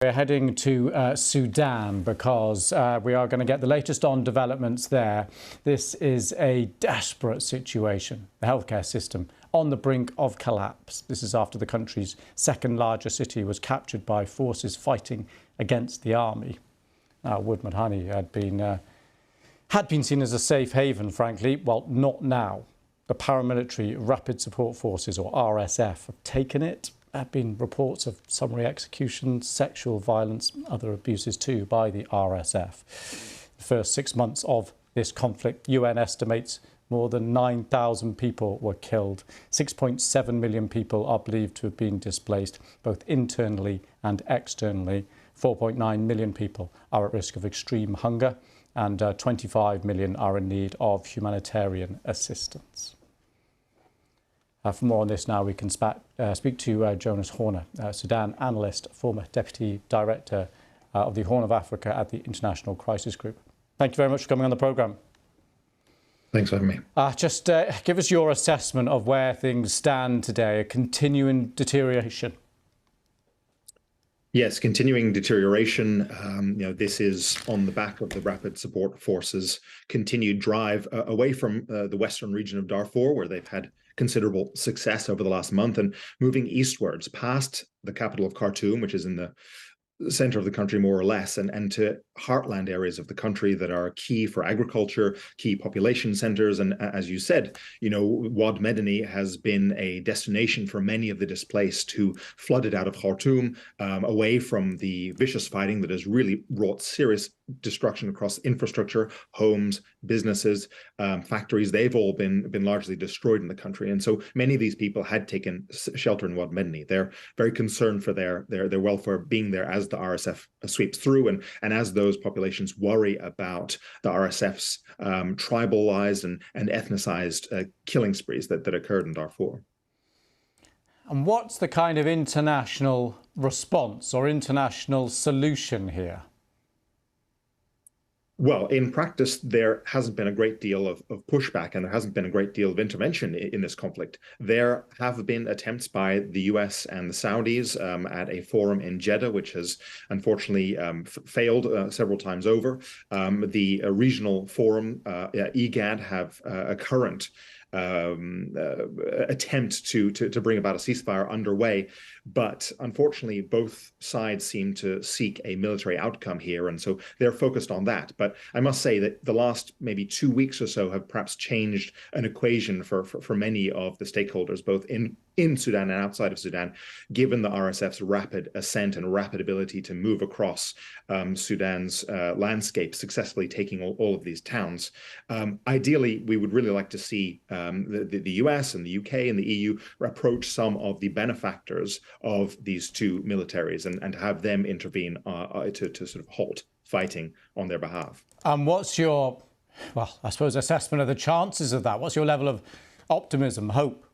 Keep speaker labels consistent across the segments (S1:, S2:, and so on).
S1: We're heading to Sudan because we are going to get the latest on developments there. This is a desperate situation. The healthcare system on the brink of collapse. This is after the country's second largest city was captured by forces fighting against the army. Now, Wood Madhani had been seen as a safe haven, frankly. Well, not now. The paramilitary Rapid Support Forces, or RSF, have taken it. There have been reports of summary executions, sexual violence, other abuses too by the RSF. The first 6 months of this conflict, UN estimates more than 9,000 people were killed. 6.7 million people are believed to have been displaced, both internally and externally. 4.9 million people are at risk of extreme hunger, and 25 million are in need of humanitarian assistance. For more on this now, we can speak to Jonas Horner, Sudan analyst, former Deputy Director of the Horn of Africa at the International Crisis Group. Thank you very much for coming on the programme.
S2: Thanks for having me.
S1: Just give us your assessment of where things stand today, a continuing deterioration.
S2: Yes, continuing deterioration. This is on the back of the Rapid Support Forces' continued drive away from the western region of Darfur, where they've had considerable success over the last month, and moving eastwards past the capital of Khartoum, which is in the center of the country more or less, and to heartland areas of the country that are key for agriculture, key population centers. And as you said, Wad Medani has been a destination for many of the displaced who flooded out of Khartoum, away from the vicious fighting that has really wrought serious destruction across infrastructure, homes, businesses, factories. They've all been largely destroyed in the country. And so many of these people had taken shelter in Wad Medani. They're very concerned for their welfare being there as the RSF sweeps through, and as those populations worry about the RSF's tribalized and ethnicized killing sprees that occurred in Darfur.
S1: And what's the kind of international response or international solution here?
S2: Well, in practice, there hasn't been a great deal of pushback, and there hasn't been a great deal of intervention in this conflict. There have been attempts by the US and the Saudis at a forum in Jeddah, which has unfortunately failed several times over. The regional forum, IGAD, have a current attempt to bring about a ceasefire underway. But unfortunately, both sides seem to seek a military outcome here, and so they're focused on that. But I must say that the last maybe 2 weeks or so have perhaps changed an equation for many of the stakeholders, both in Sudan and outside of Sudan, given the RSF's rapid ascent and rapid ability to move across Sudan's landscape, successfully taking all of these towns. Ideally, we would really like to see the US and the UK and the EU approach some of the benefactors of these two militaries and have them intervene to sort of halt fighting on their behalf.
S1: What's your, well, I suppose, assessment of the chances of that? What's your level of optimism, hope?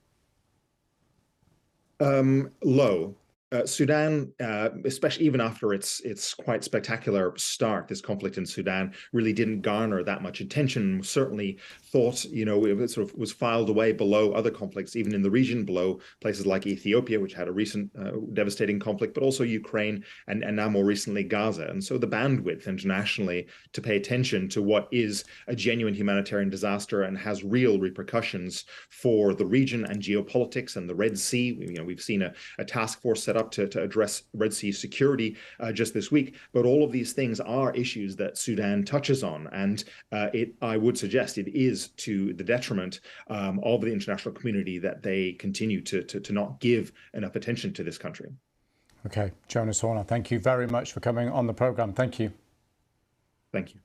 S2: Low. Sudan, especially even after its quite spectacular start, this conflict in Sudan really didn't garner that much attention. Certainly thought, it sort of was filed away below other conflicts, even in the region, below places like Ethiopia, which had a recent devastating conflict, but also Ukraine and now more recently Gaza. And so the bandwidth internationally to pay attention to what is a genuine humanitarian disaster and has real repercussions for the region and geopolitics and the Red Sea. We've seen a task force set up to address Red Sea security just this week. But all of these things are issues that Sudan touches on. And I would suggest it is to the detriment of the international community that they continue to not give enough attention to this country.
S1: OK, Jonas Horner, thank you very much for coming on the programme. Thank you.
S2: Thank you.